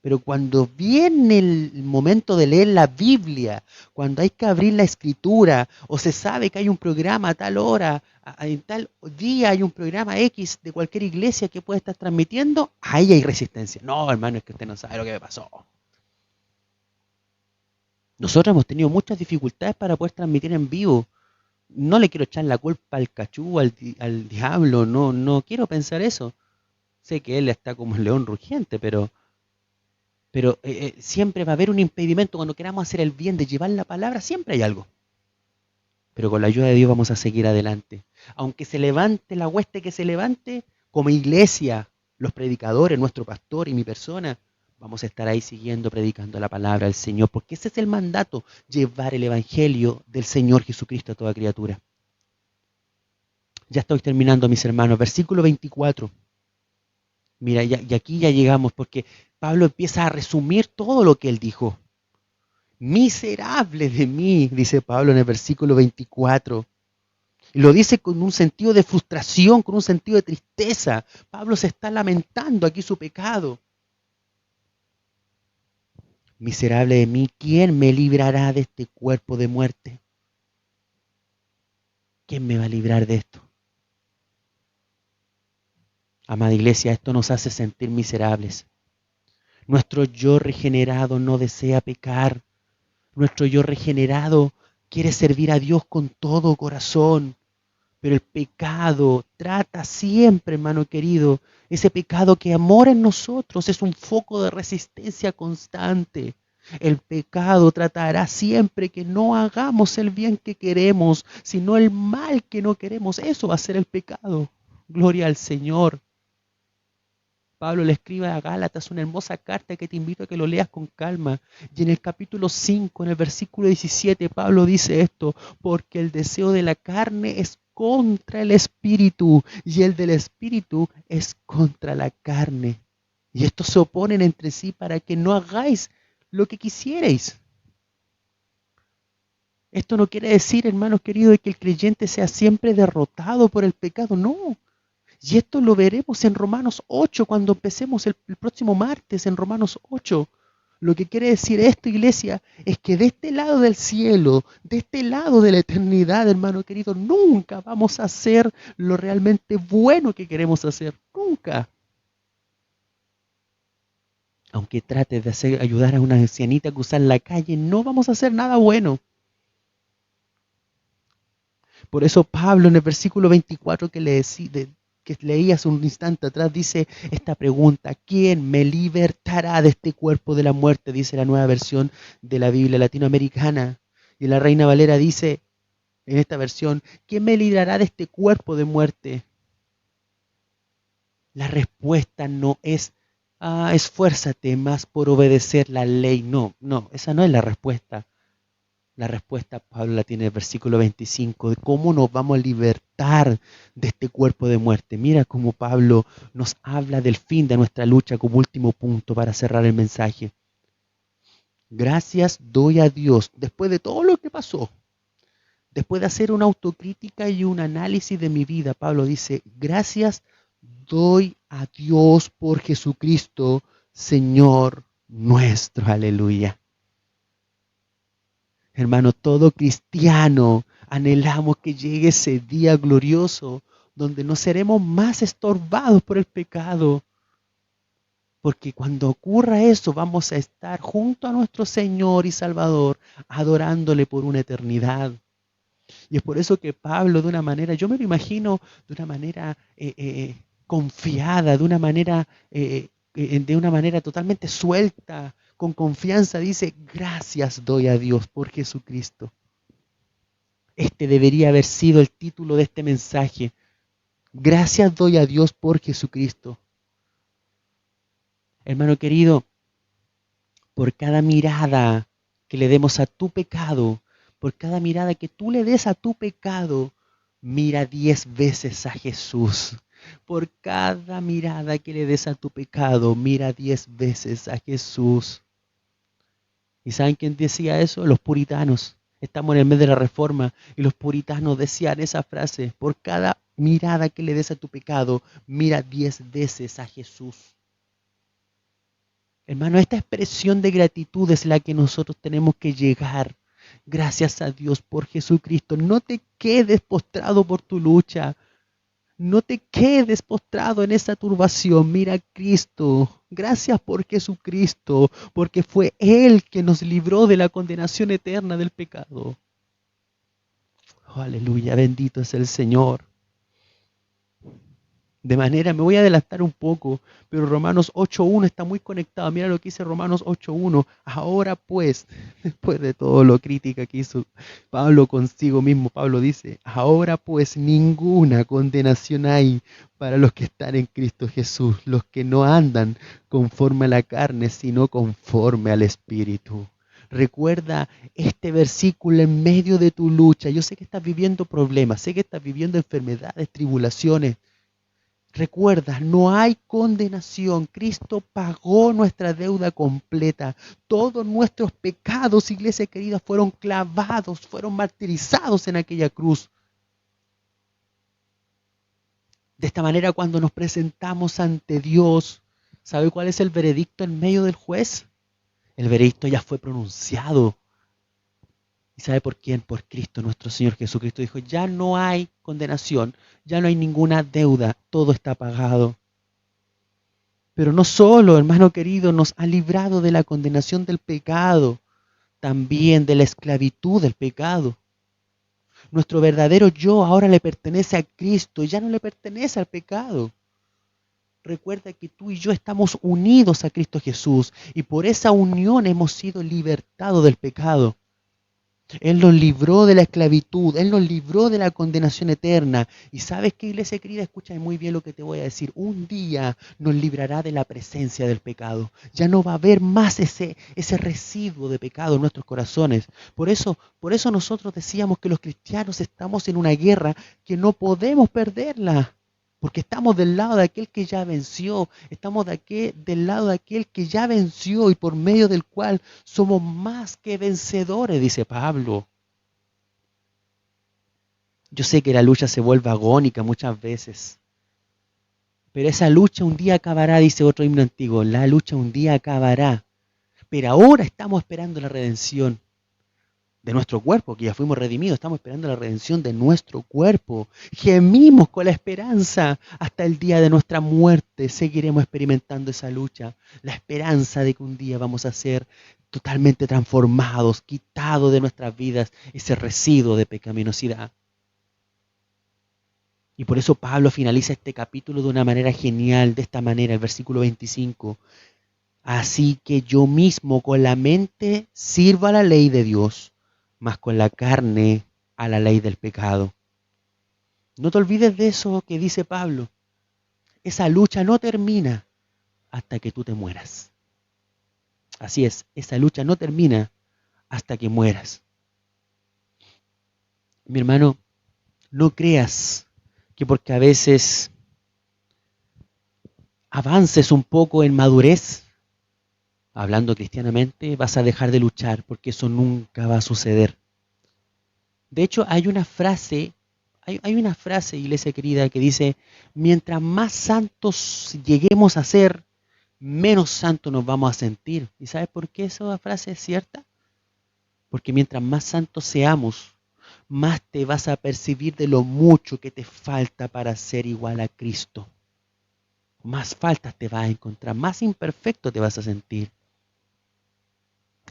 Pero cuando viene el momento de leer la Biblia, cuando hay que abrir la escritura, o se sabe que hay un programa a tal hora, en tal día hay un programa X de cualquier iglesia que puede estar transmitiendo, ahí hay resistencia. No, hermano, es que usted no sabe lo que me pasó. Nosotros hemos tenido muchas dificultades para poder transmitir en vivo. No le quiero echar la culpa al cachú, al diablo, no quiero pensar eso. Sé que él está como un león rugiente, pero siempre va a haber un impedimento cuando queramos hacer el bien de llevar la palabra, siempre hay algo. Pero con la ayuda de Dios vamos a seguir adelante. Aunque se levante la hueste que se levante, como iglesia, los predicadores, nuestro pastor y mi persona, vamos a estar ahí siguiendo predicando la palabra del Señor, porque ese es el mandato, llevar el evangelio del Señor Jesucristo a toda criatura. Ya estoy terminando, mis hermanos. Versículo 24. Mira, y aquí ya llegamos, porque Pablo empieza a resumir todo lo que él dijo. Miserable de mí, dice Pablo en el versículo 24. Y lo dice con un sentido de frustración, con un sentido de tristeza. Pablo se está lamentando aquí su pecado. Miserable de mí, ¿quién me librará de este cuerpo de muerte? ¿Quién me va a librar de esto? Amada iglesia, esto nos hace sentir miserables. Nuestro yo regenerado no desea pecar. Nuestro yo regenerado quiere servir a Dios con todo corazón. Pero el pecado trata siempre, hermano querido, ese pecado que mora en nosotros es un foco de resistencia constante. El pecado tratará siempre que no hagamos el bien que queremos, sino el mal que no queremos. Eso va a ser el pecado. Gloria al Señor. Pablo le escribe a Gálatas una hermosa carta que te invito a que lo leas con calma. Y en el capítulo 5, en el versículo 17, Pablo dice esto: porque el deseo de la carne es contra el espíritu y el del espíritu es contra la carne. Y estos se oponen entre sí para que no hagáis lo que quisierais. Esto no quiere decir, hermanos queridos, que el creyente sea siempre derrotado por el pecado, no. Y esto lo veremos en Romanos 8, cuando empecemos el próximo martes en Romanos 8. Lo que quiere decir esto, iglesia, es que de este lado del cielo, de este lado de la eternidad, hermano querido, nunca vamos a hacer lo realmente bueno que queremos hacer. Nunca. Aunque trates de ayudar a una ancianita a cruzar la calle, no vamos a hacer nada bueno. Por eso Pablo en el versículo 24 que leí hace un instante atrás dice esta pregunta: ¿quién me libertará de este cuerpo de la muerte? Dice la nueva versión de la Biblia latinoamericana. Y la Reina Valera dice en esta versión: ¿quién me librará de este cuerpo de muerte? La respuesta no es esfuérzate más por obedecer la ley. No, esa no es la respuesta. La respuesta Pablo la tiene en el versículo 25, de cómo nos vamos a libertar de este cuerpo de muerte. Mira cómo Pablo nos habla del fin de nuestra lucha como último punto para cerrar el mensaje. Gracias doy a Dios, después de todo lo que pasó, después de hacer una autocrítica y un análisis de mi vida, Pablo dice: gracias doy a Dios por Jesucristo, Señor nuestro. Aleluya. Hermano, todo cristiano anhelamos que llegue ese día glorioso donde no seremos más estorbados por el pecado. Porque cuando ocurra eso, vamos a estar junto a nuestro Señor y Salvador, adorándole por una eternidad. Y es por eso que Pablo, de una manera, yo me lo imagino de una manera confiada, de una manera totalmente suelta, con confianza, dice: gracias doy a Dios por Jesucristo. Este debería haber sido el título de este mensaje: gracias doy a Dios por Jesucristo. Hermano querido, por cada mirada que le demos a tu pecado, por cada mirada que tú le des a tu pecado, mira 10 veces a Jesús. Por cada mirada que le des a tu pecado, mira 10 veces a Jesús. ¿Y saben quién decía eso? Los puritanos. Estamos en el mes de la Reforma y los puritanos decían esa frase: por cada mirada que le des a tu pecado, mira 10 veces a Jesús. Hermano, esta expresión de gratitud es la que nosotros tenemos que llegar. Gracias a Dios por Jesucristo. No te quedes postrado por tu lucha. No te quedes postrado en esa turbación. Mira a Cristo. Gracias por Jesucristo, porque fue Él que nos libró de la condenación eterna del pecado. Oh, aleluya, bendito es el Señor. De manera, me voy a adelantar un poco, pero Romanos 8.1 está muy conectado. Mira lo que dice Romanos 8.1. Ahora pues, después de todo lo crítica que hizo Pablo consigo mismo, Pablo dice: ahora pues ninguna condenación hay para los que están en Cristo Jesús, los que no andan conforme a la carne, sino conforme al Espíritu. Recuerda este versículo en medio de tu lucha. Yo sé que estás viviendo problemas, sé que estás viviendo enfermedades, tribulaciones. Recuerda, no hay condenación. Cristo pagó nuestra deuda completa. Todos nuestros pecados, iglesia querida, fueron clavados, fueron martirizados en aquella cruz. De esta manera, cuando nos presentamos ante Dios, ¿sabe cuál es el veredicto en medio del juez? El veredicto ya fue pronunciado. ¿Y sabe por quién? Por Cristo, nuestro Señor Jesucristo. Dijo: ya no hay condenación, ya no hay ninguna deuda, todo está pagado. Pero no solo, hermano querido, nos ha librado de la condenación del pecado, también de la esclavitud del pecado. Nuestro verdadero yo ahora le pertenece a Cristo, ya no le pertenece al pecado. Recuerda que tú y yo estamos unidos a Cristo Jesús y por esa unión hemos sido libertados del pecado. Él nos libró de la esclavitud, Él nos libró de la condenación eterna. Y ¿sabes qué, iglesia querida? Escúchame muy bien lo que te voy a decir. Un día nos librará de la presencia del pecado. Ya no va a haber más ese residuo de pecado en nuestros corazones. Por eso nosotros decíamos que los cristianos estamos en una guerra que no podemos perderla. Porque estamos del lado de aquel que ya venció, estamos del lado de aquel que ya venció y por medio del cual somos más que vencedores, dice Pablo. Yo sé que la lucha se vuelve agónica muchas veces, pero esa lucha un día acabará, dice otro himno antiguo, la lucha un día acabará. Pero ahora estamos esperando la redención de nuestro cuerpo, que ya fuimos redimidos, estamos esperando la redención de nuestro cuerpo. Gemimos con la esperanza hasta el día de nuestra muerte, seguiremos experimentando esa lucha, la esperanza de que un día vamos a ser totalmente transformados, quitados de nuestras vidas ese residuo de pecaminosidad. Y por eso Pablo finaliza este capítulo de una manera genial, de esta manera, el versículo 25. Así que yo mismo con la mente sirvo a la ley de Dios, mas con la carne a la ley del pecado. No te olvides de eso que dice Pablo. Esa lucha no termina hasta que tú te mueras. Así es, esa lucha no termina hasta que mueras. Mi hermano, no creas que porque a veces avances un poco en madurez, hablando cristianamente, vas a dejar de luchar, porque eso nunca va a suceder. De hecho, hay una frase, iglesia querida, que dice, mientras más santos lleguemos a ser, menos santos nos vamos a sentir. ¿Y sabes por qué esa frase es cierta? Porque mientras más santos seamos, más te vas a percibir de lo mucho que te falta para ser igual a Cristo. Más faltas te vas a encontrar, más imperfecto te vas a sentir.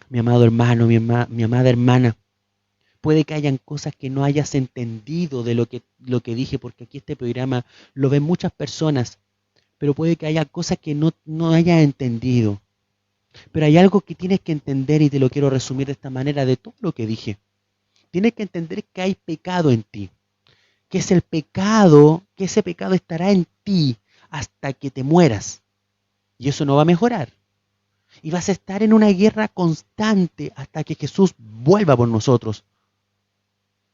Mi amado hermano, mi amada hermana, puede que hayan cosas que no hayas entendido de lo que dije, porque aquí este programa lo ven muchas personas, pero puede que haya cosas que no hayas entendido. Pero hay algo que tienes que entender y te lo quiero resumir de esta manera de todo lo que dije. Tienes que entender que hay pecado en ti, que es el pecado, que ese pecado estará en ti hasta que te mueras. Y eso no va a mejorar. Y vas a estar en una guerra constante hasta que Jesús vuelva por nosotros.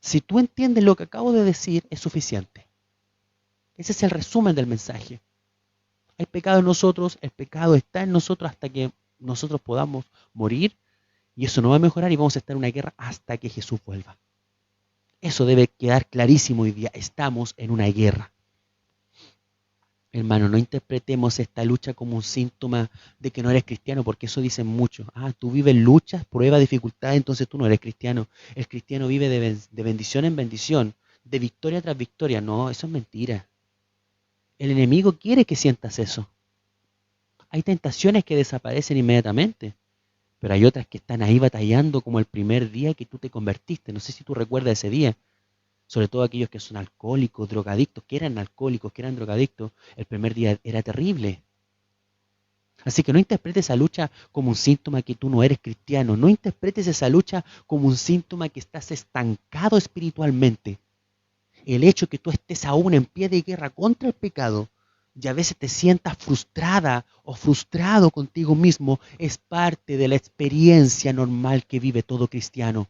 Si tú entiendes lo que acabo de decir, es suficiente. Ese es el resumen del mensaje. Hay pecado en nosotros, el pecado está en nosotros hasta que nosotros podamos morir. Y eso no va a mejorar y vamos a estar en una guerra hasta que Jesús vuelva. Eso debe quedar clarísimo hoy día. Estamos en una guerra. Hermano, no interpretemos esta lucha como un síntoma de que no eres cristiano, porque eso dicen muchos. Tú vives luchas, pruebas, dificultades, entonces tú no eres cristiano. El cristiano vive de bendición en bendición, de victoria tras victoria. No, eso es mentira. El enemigo quiere que sientas eso. Hay tentaciones que desaparecen inmediatamente, pero hay otras que están ahí batallando como el primer día que tú te convertiste. No sé si tú recuerdas ese día. Sobre todo aquellos que son alcohólicos, drogadictos, que eran alcohólicos, que eran drogadictos, el primer día era terrible. Así que no interpretes esa lucha como un síntoma que tú no eres cristiano. No interpretes esa lucha como un síntoma que estás estancado espiritualmente. El hecho que tú estés aún en pie de guerra contra el pecado y a veces te sientas frustrada o frustrado contigo mismo es parte de la experiencia normal que vive todo cristiano.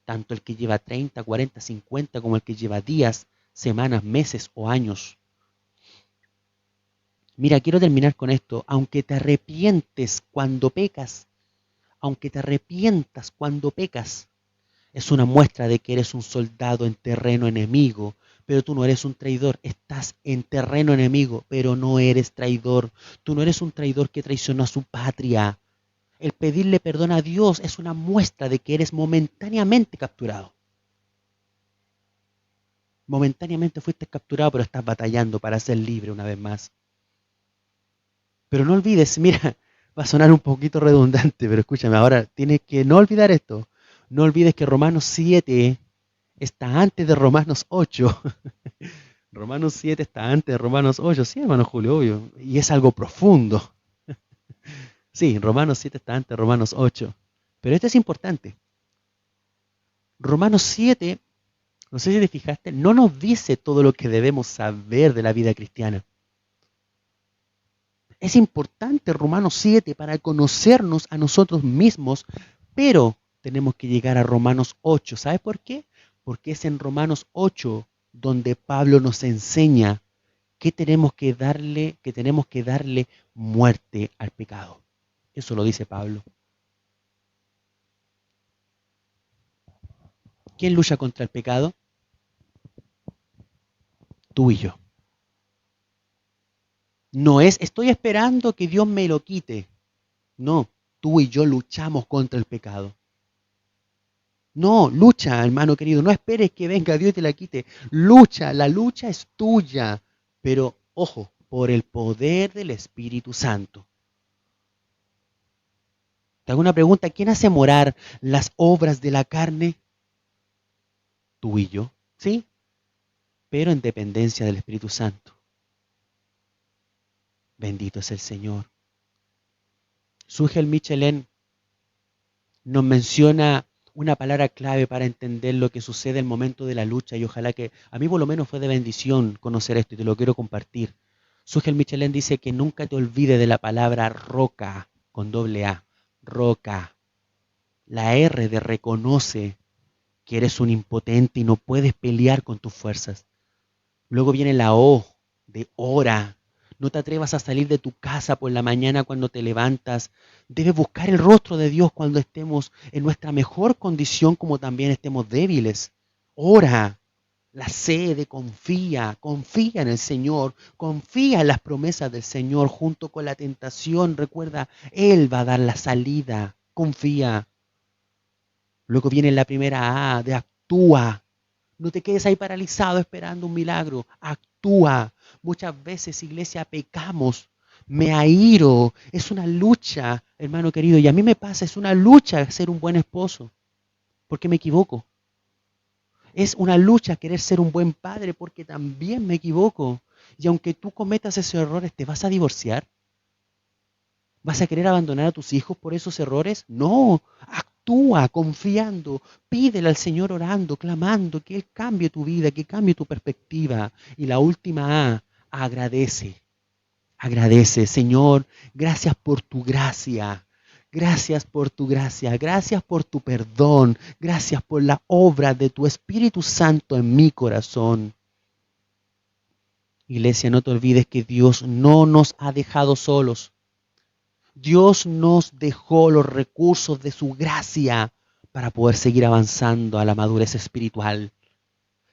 Tanto el que lleva 30, 40, 50 como el que lleva días, semanas, meses o años. Mira, quiero terminar con esto. Aunque te arrepientes cuando pecas, es una muestra de que eres un soldado en terreno enemigo, pero tú no eres un traidor. Estás en terreno enemigo, pero no eres traidor. Tú no eres un traidor que traicionó a su patria. El pedirle perdón a Dios es una muestra de que eres momentáneamente capturado. Momentáneamente fuiste capturado, pero estás batallando para ser libre una vez más. Pero no olvides, mira, va a sonar un poquito redundante, pero escúchame, ahora tienes que no olvidar esto. No olvides que Romanos 7 está antes de Romanos 8. Romanos 7 está antes de Romanos 8. Sí, hermano Julio, obvio. Y es algo profundo. Sí, Romanos 7 está antes de Romanos 8. Pero esto es importante. Romanos 7, no sé si te fijaste, no nos dice todo lo que debemos saber de la vida cristiana. Es importante Romanos 7 para conocernos a nosotros mismos, pero tenemos que llegar a Romanos 8. ¿Sabes por qué? Porque es en Romanos 8 donde Pablo nos enseña que tenemos que darle muerte al pecado. Eso lo dice Pablo. ¿Quién lucha contra el pecado? Tú y yo. No es, estoy esperando que Dios me lo quite. No, tú y yo luchamos contra el pecado. No, lucha, hermano querido. No esperes que venga Dios y te la quite. Lucha, la lucha es tuya. Pero, ojo, por el poder del Espíritu Santo. Te hago una pregunta. ¿Quién hace morar las obras de la carne? Tú y yo. ¿Sí? Pero en dependencia del Espíritu Santo. Bendito es el Señor. Sugel Michelin nos menciona una palabra clave para entender lo que sucede en el momento de la lucha, y ojalá que, a mí por lo menos fue de bendición conocer esto y te lo quiero compartir. Sugel Michelin dice que nunca te olvides de la palabra roca, con doble A, roca. La R de reconoce que eres un impotente y no puedes pelear con tus fuerzas. Luego viene la O de ora. No te atrevas a salir de tu casa por la mañana cuando te levantas. Debes buscar el rostro de Dios cuando estemos en nuestra mejor condición, como también estemos débiles. Ora. La C de confía. Confía en el Señor. Confía en las promesas del Señor junto con la tentación. Recuerda, Él va a dar la salida. Confía. Luego viene la primera A de actúa. No te quedes ahí paralizado esperando un milagro. Actúa. Muchas veces, iglesia, pecamos. Me airo. Es una lucha, hermano querido. Y a mí me pasa, es una lucha ser un buen esposo. Porque me equivoco. Es una lucha querer ser un buen padre porque también me equivoco. Y aunque tú cometas esos errores, ¿te vas a divorciar? ¿Vas a querer abandonar a tus hijos por esos errores? No. Actúa confiando, pídele al Señor orando, clamando que Él cambie tu vida, que cambie tu perspectiva. Y la última A, agradece. Agradece, Señor, gracias por tu gracia. Gracias por tu gracia, gracias por tu perdón, gracias por la obra de tu Espíritu Santo en mi corazón. Iglesia, no te olvides que Dios no nos ha dejado solos. Dios nos dejó los recursos de su gracia para poder seguir avanzando a la madurez espiritual.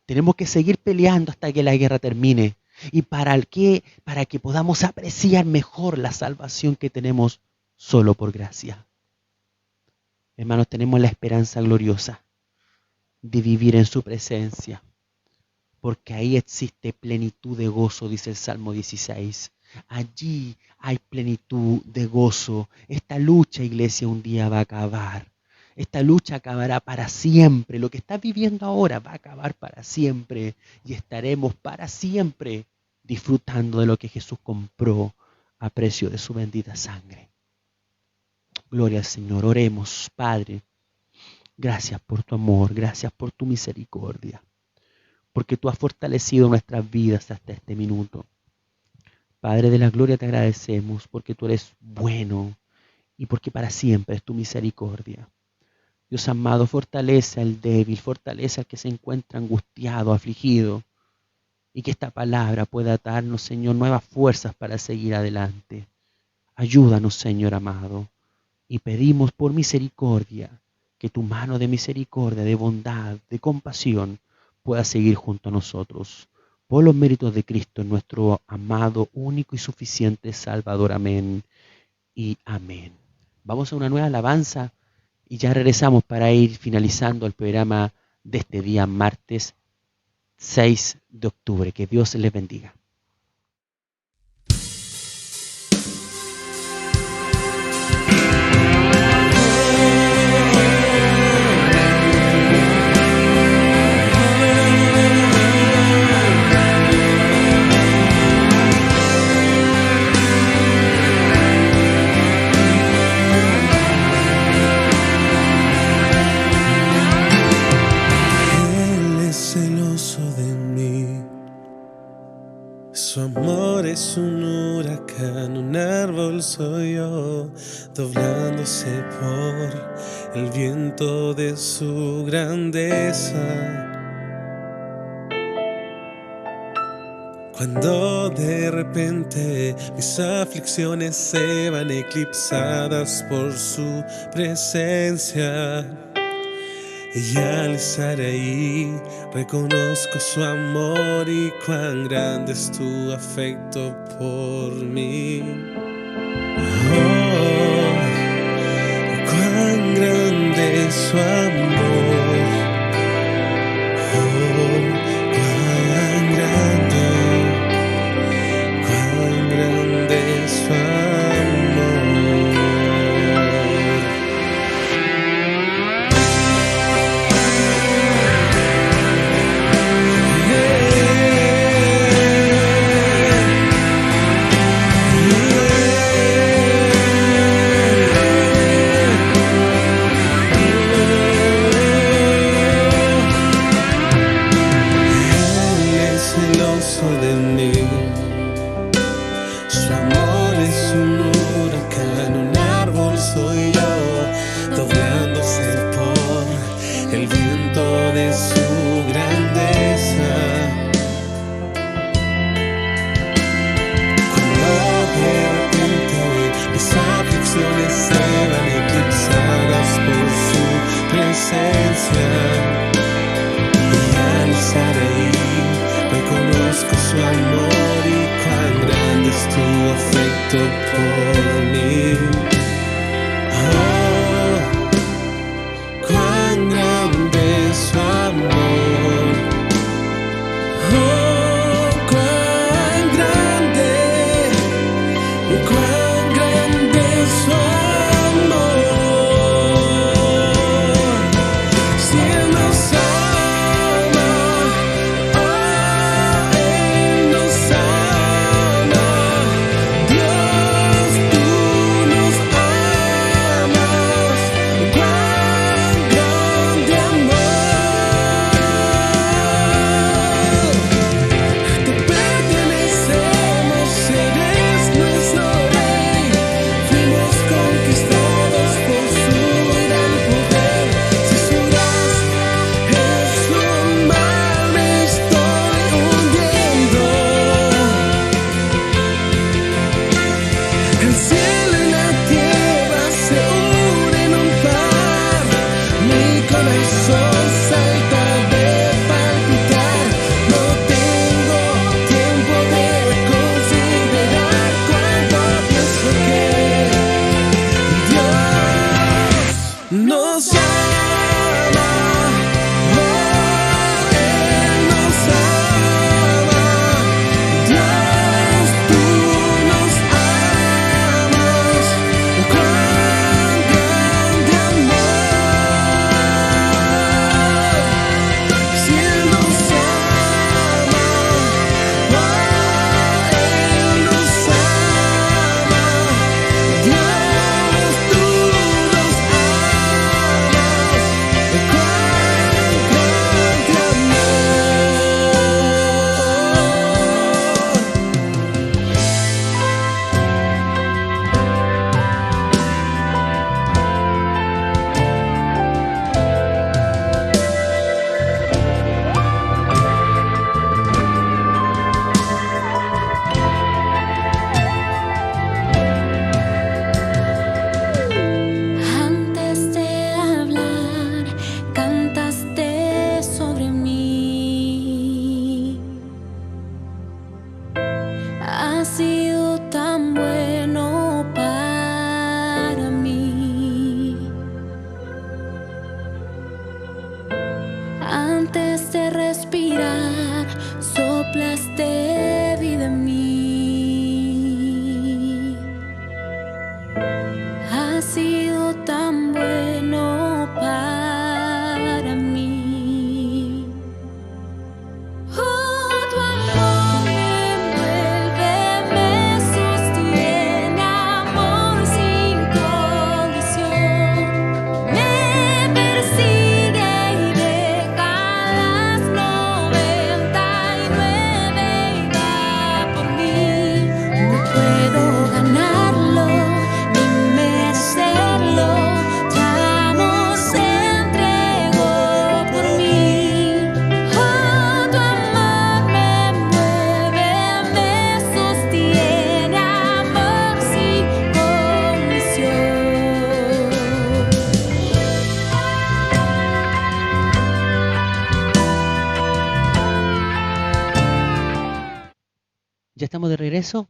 Tenemos que seguir peleando hasta que la guerra termine. ¿Y para qué? Para que podamos apreciar mejor la salvación que tenemos solo por gracia. Hermanos, tenemos la esperanza gloriosa de vivir en su presencia, porque ahí existe plenitud de gozo, dice el Salmo 16. Allí hay plenitud de gozo. Esta lucha, iglesia, un día va a acabar. Esta lucha acabará para siempre. Lo que estás viviendo ahora va a acabar para siempre. Y estaremos para siempre disfrutando de lo que Jesús compró a precio de su bendita sangre. Gloria al Señor. Oremos, Padre. Gracias por tu amor. Gracias por tu misericordia. Porque tú has fortalecido nuestras vidas hasta este minuto. Padre de la gloria, te agradecemos porque tú eres bueno y porque para siempre es tu misericordia. Dios amado, fortalece al débil, fortalece al que se encuentra angustiado, afligido, y que esta palabra pueda darnos, Señor, nuevas fuerzas para seguir adelante. Ayúdanos, Señor amado, y pedimos por misericordia que tu mano de misericordia, de bondad, de compasión pueda seguir junto a nosotros. Por los méritos de Cristo, nuestro amado, único y suficiente Salvador. Amén y amén. Vamos a una nueva alabanza y ya regresamos para ir finalizando el programa de este día, martes 6 de octubre. Que Dios les bendiga. Su amor es un huracán, un árbol soy yo, doblándose por el viento de su grandeza. Cuando de repente mis aflicciones se van eclipsadas por su presencia, y al estar ahí reconozco su amor y cuán grande es tu afecto por mí. Oh, cuán grande es su amor. Oh, cuán grande es su amor. De mí, su amor es un huracán, un árbol soy yo, doblándose por el viento de su grandeza. Cuando de repente mis aflicciones se van eclipsadas por su presencia, y al estar ahí reconozco su amor y cuán grande es tu afecto por mí. Oh, cuán grande es su amor. Oh, cuán grande es su amor. Si Él nos ama, Oh, tu amor me envuelve. regreso,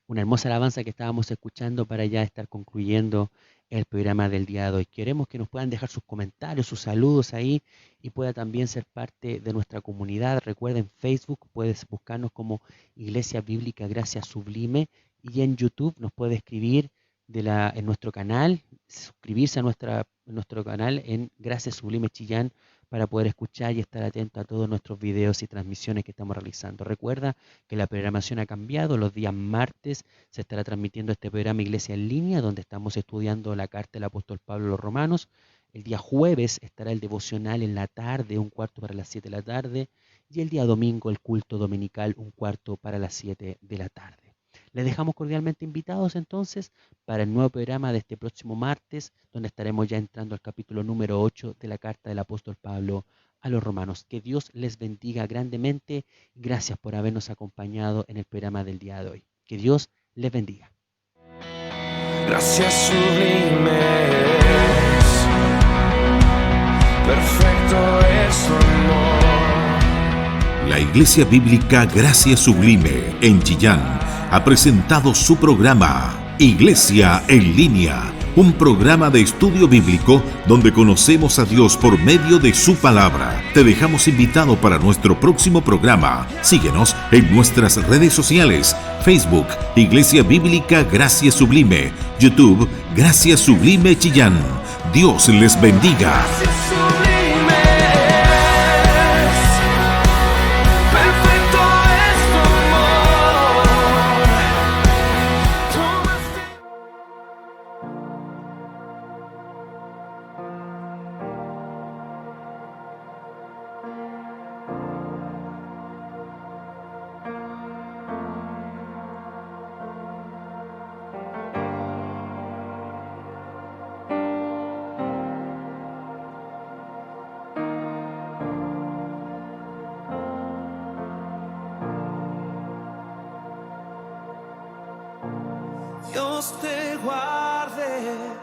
una hermosa alabanza que estábamos escuchando para ya estar concluyendo el programa del día de hoy. Queremos que nos puedan dejar sus comentarios, sus saludos ahí y pueda también ser parte de nuestra comunidad. Recuerden, Facebook puedes buscarnos como Iglesia Bíblica Gracia Sublime y en YouTube nos puede escribir en nuestro canal, suscribirse a nuestro canal en Gracia Sublime Chillán para poder escuchar y estar atento a todos nuestros videos y transmisiones que estamos realizando. Recuerda que la programación ha cambiado. Los días martes se estará transmitiendo este programa Iglesia en Línea, donde estamos estudiando la carta del apóstol Pablo a los Romanos. El día jueves estará el devocional en la tarde, 7:15 de la tarde. Y el día domingo el culto dominical, 7:15 de la tarde. Les dejamos cordialmente invitados entonces para el nuevo programa de este próximo martes, donde estaremos ya entrando al capítulo número 8 de la carta del apóstol Pablo a los Romanos. Que Dios les bendiga grandemente. Gracias por habernos acompañado en el programa del día de hoy. Que Dios les bendiga. Gracias sublimes, perfecto es su amor. La Iglesia Bíblica Gracia Sublime en Chillán ha presentado su programa Iglesia en Línea, un programa de estudio bíblico donde conocemos a Dios por medio de su palabra. Te dejamos invitado para nuestro próximo programa. Síguenos en nuestras redes sociales: Facebook, Iglesia Bíblica Gracia Sublime, YouTube, Gracia Sublime Chillán. Dios les bendiga. Gracias sublimes, perfecto es tu amor. Tomaste Dios te guarde